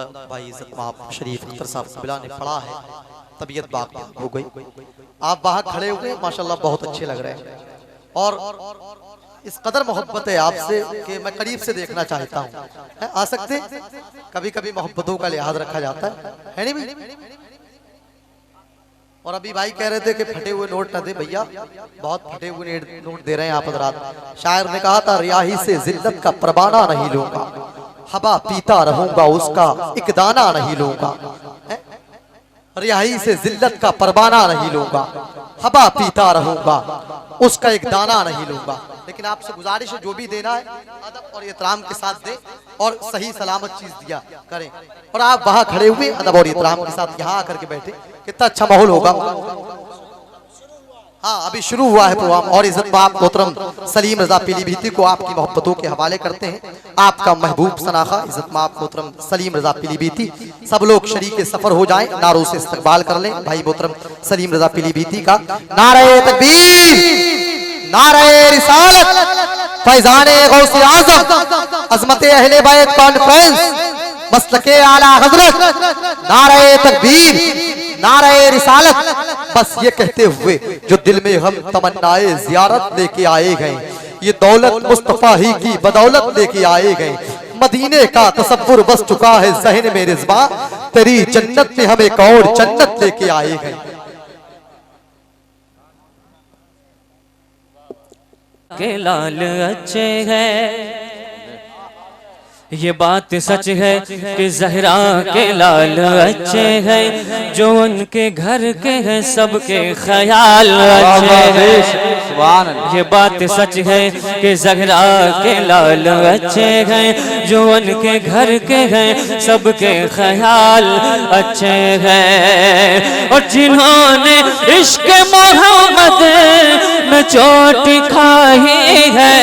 उम्दा भाई इज्जत आप शरीफ अख्तर साहब कबिला ने पढ़ा है, तबीयत बाकी हो गई। आप वहाँ खड़े हुए माशाल्लाह बहुत अच्छे लग रहे हैं और इस कदर मोहब्बत है आपसे कि मैं करीब से देखना चाहता हूँ। आ सकते? कभी कभी मोहब्बतों का लिहाज रखा जाता है नहीं भाई? और अभी भाई कह रहे थे कि फटे हुए नोट न दे भैया, बहुत फटे हुए नोट दे रहे हैं आप हज़रात। शायर ने कहा था रियाही से जिल्लत का परवाना नहीं लूंगा, हवा पीता रहूंगा उसका एक दाना नहीं लूंगा। रियाही से जिल्लत का परवाना नहीं लूंगा, हवा पीता रहूंगा उसका एक दाना नहीं लूंगा। लेकिन आपसे गुजारिश है जो भी देना है अदब और एहतराम के साथ दें और सही सलामत चीज दिया करें। और आप वहां खड़े हुए अदब और एहतराम के साथ यहाँ आकर के बैठे, कितना अच्छा माहौल होगा। हाँ अभी शुरू हुआ है प्रोग्राम और इज्जत बाप मोहतरम सलीम रजा पीलीभीती को आपकी मोहब्बतों के हवाले करते हैं। आपका महबूब सनाखा इज्जत बाप मोहतरम सलीम रजा पीलीभीती, सब लोग शरीक सफर हो जाएं, नारों से इस्तकबाल कर लें भाई मोहतरम सलीम रजा पीलीभीती का। नारे तकबीर, नारे रिसालत, फैजाने गौसे आज़म, अज़मते अहले बैत कॉन्फ्रेंस, मसलके आला हजरत, नारे तकबीर, नारे रिसालत। बस ये कहते हुए जो दिल में हम तमन्नाए ज़ियारत लेके आए गए, ये दौलत मुस्तफा ही की बदौलत लेके आए गए। मदीने का तसव्वुर बस चुका है ज़हन में रिज़वा, तेरी जन्नत में हम एक और जन्नत लेके आए गए। के लाल अच्छे हैं, ये बात सच है कि ज़हरा के लाल अच्छे हैं, जो उनके घर के हैं सबके ख्याल अच्छे हैं। ये बात सच है कि ज़हरा के लाल अच्छे हैं, जो उनके घर के हैं सबके ख्याल अच्छे हैं। और जिन्होंने इश्क मोहम्मद में चोट खाई है,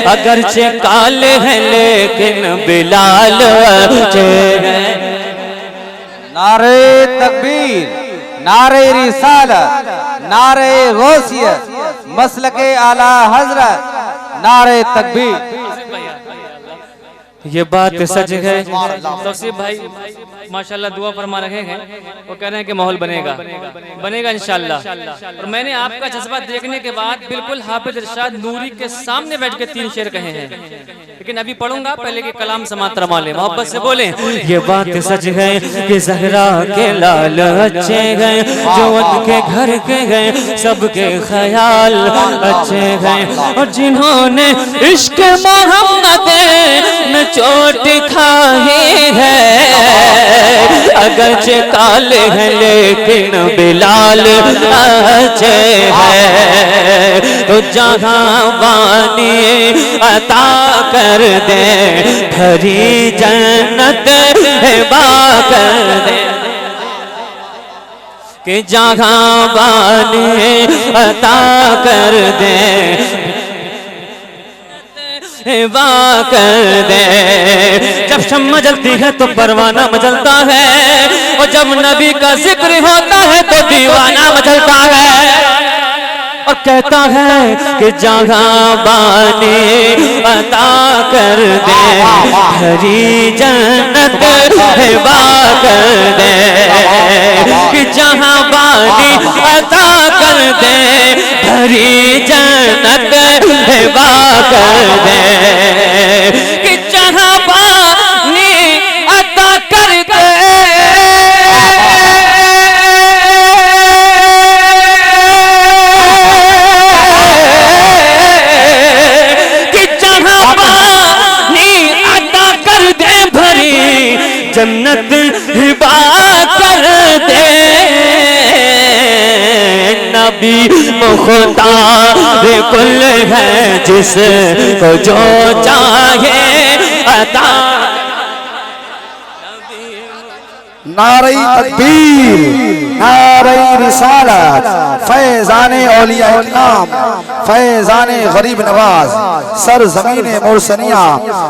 अगरचे काले हैं लेकिन बिलाल अच्छे हैं। नारे तकबीर, नारे रिसालत, नारे गौसियत, मसलके आला हजरत, नारे तकबीर। ये बात सच है। तौसीफ भाई माशाल्लाह दुआ फरमा रहे हैं, वो कह रहे हैं कि माहौल बनेगा इंशाल्लाह। और मैंने आपका जज्बा देखने के बाद बिल्कुल हाफिज इरशाद नूरी के सामने बैठ के 3 शेर कहे हैं, लेकिन अभी पढ़ूंगा, पहले के कलाम समात रमा ले, मोहब्बत से बोले। ये बात सच है कि ज़हरा के लाल अच्छे हैं, जो उनके घर के हैं सबके ख्याल अच्छे हैं। और जिन्होंने इश्क मोहम्मद में चोट खाई है, अगरचे काले हैं लेकिन बिलाल अच्छे हैं। तो जहाँ बानी अता कर दे, भरी जन्नत हिबा कर दे, कि जहाँ बानी अता कर दे, हिबा कर दे। जब शम्मा जलती है तो परवाना मचलता है, और जब नबी का जिक्र होता है तो दीवाना मचलता है। और कहता है कि जहाँ बानी अता कर दे, हरी जन्नत हिबा कर दे, कि जहाँ बानी अता कर दे, हरी जन्नत हिबा कर दे, कि जहाँ बानी अता कर दे, जन्नत हिबा कर दे। नबी मुख्तार कुल है, जिसको जो चाहे अता। नारे तकबीर, नारे रिसालत, फैज़ाने औलिया इकराम, फैज़ाने गरीब नवाज, सर ज़मीने मुरसनिया,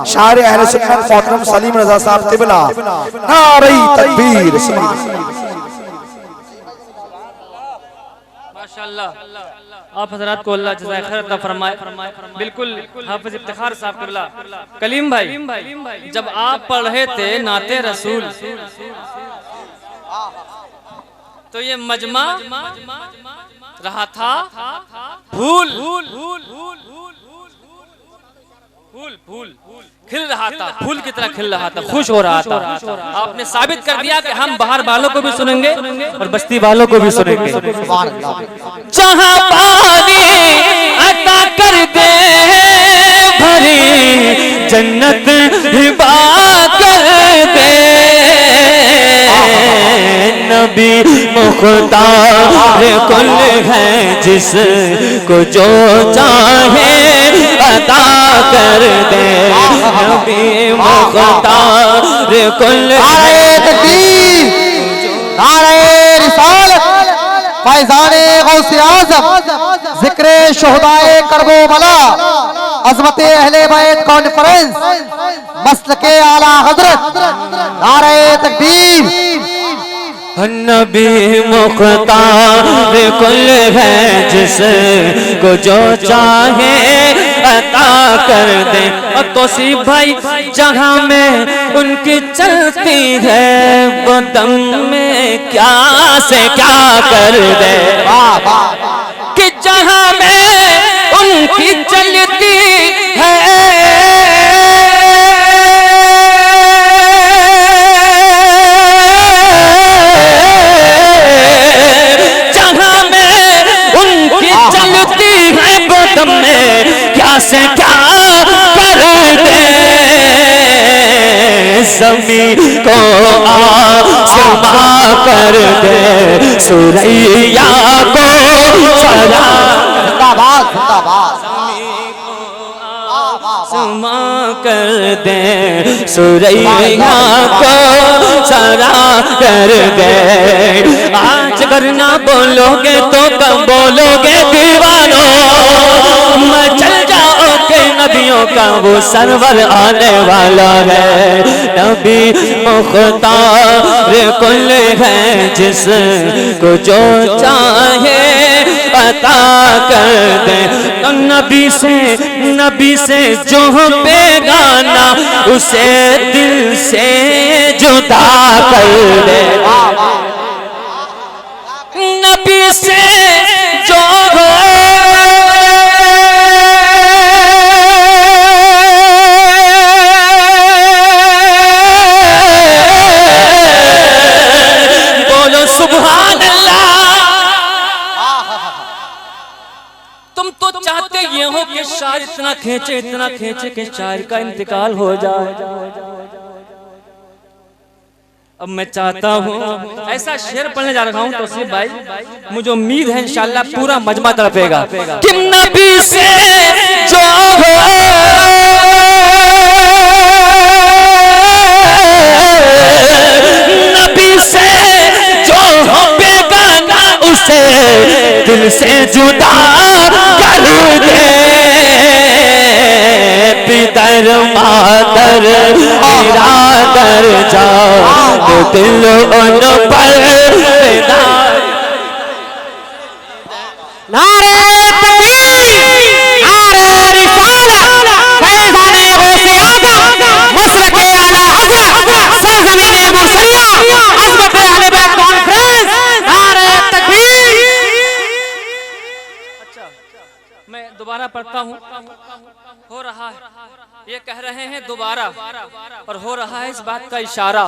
शायर अहले सुन्नत मोहतरम सलीम रज़ा साहब तिबला। नारे तकबीर। माशाल्लाह। आप हजरात को अल्लाह जज़ाए खैर अता फरमाए। बिल्कुल हाफिज इफ्तिखार साहब क़िबला कलीम भाई, जब आप पढ़ रहे थे नाते रसूल तो ये मजमा रहा था फूल खिल रहा था, फूल की तरह खिल रहा था, खुश हो रहा था। आपने साबित कर दिया कि हम बाहर वालों को भी सुनेंगे और बस्ती वालों को भी सुनेंगे। जहां पानी अता कर दे भरी जन्नत हिबा कर दे, नबी मुख्तार कुल है जिसको जो चाहे अता कर दे, नबी मुख्तार कुल नारे तकबीर, नारे रिसालत, फैज़ाने गौसे आज़म, जिक्रे शुहदाए करबो बला, अज़मते अहले बैत कॉन्फ्रेंस, मसलके आला हज़रत, नारे तकबीर। नबी मुख्तार कुल है जिसको जो चाहे अता कर दे। और तौसीफ भाई जहाँ में उनकी चलती है वो दम में क्या से क्या कर दे, कि जहाँ में उनकी चलती है क्या से क्या कर दे, ज़मीं को आसमां कर दे, सुरैया को सरा, जिंदाबाद जिंदाबाद, आसमां कर दे, सुरैया को सरा कर दे। आज अगर ना बोलोगे तो कब बोलोगे दीवानों, मैं चल जाओ के नबियों का वो सरवर आने वाला है। नबी मुख्तार कुल है जिसको जो चाहे अता कर दे, तो नबी से जो बेगाना उसे दिल से जुदा कर दे, नबी से जो बोलो सुभान अल्लाह। तुम तो चाहते ये हो कि शायर इतना खींचे कि शायर का इंतकाल हो जाए। अब मैं चाहता हूँ ऐसा शेर पढ़ने जा रहा हूँ तौसीफ भाई, मुझे उम्मीद है इंशाल्लाह पूरा मजमा तड़पेगा कि नबी से जो नबी से जो बेगाना उसे दिल से जुदा कर दे, पितर मातर बिरादर जाओ तो दिल उन पर नारे तकबीर, नारे रिसालत, फैज़ाने गौसे आज़म, मसलके आला हज़रत, सरज़मीने मुर्सलिया, अज़मते अहले बैत कॉन्फ्रेंस, नारे तकबीर। मैं दोबारा पढ़ता हूँ। हो रहा है ये कह रहे हैं दोबारा, और हो रहा है इस बात का इशारा,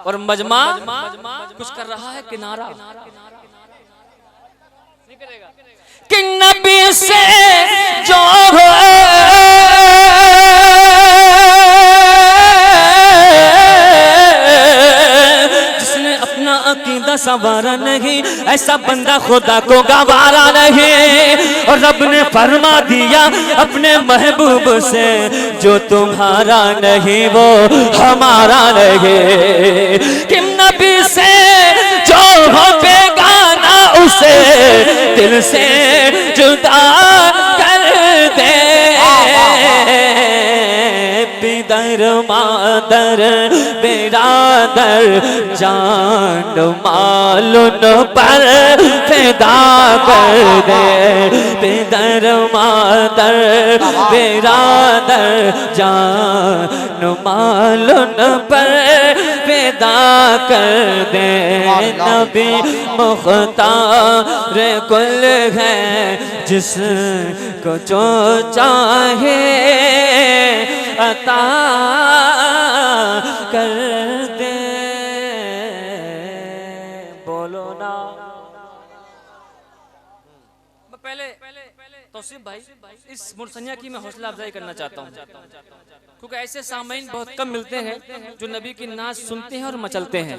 और मजमा कुछ कर रहा है किनारा कि नबी से जो जिसने अपना अकीदा संवारा नहीं, ऐसा बंदा खुदा को गवारा नहीं। और रब ने फरमा दिया अपने महबूब से जो तुम्हारा नहीं वो हमारा नहीं, कि नबी से जो हो बेगाना उसे दिल से जुदा कर दे, पिदर बेदर मादर बेरादर जान मालून पर फिदा कर दे बेदर मादर बेरादर जान मालून पर फिदा कर दे नबी मुख्तार कुल है जिसको जो चाहे अता कर दे। बोलो ना पहले तौसीफ भाई इस मुर्सनिया की मैं हौसला अफजाई करना चाहता हूँ क्योंकि ऐसे सामईन बहुत कम मिलते हैं जो नबी की नाज सुनते हैं और मचलते हैं।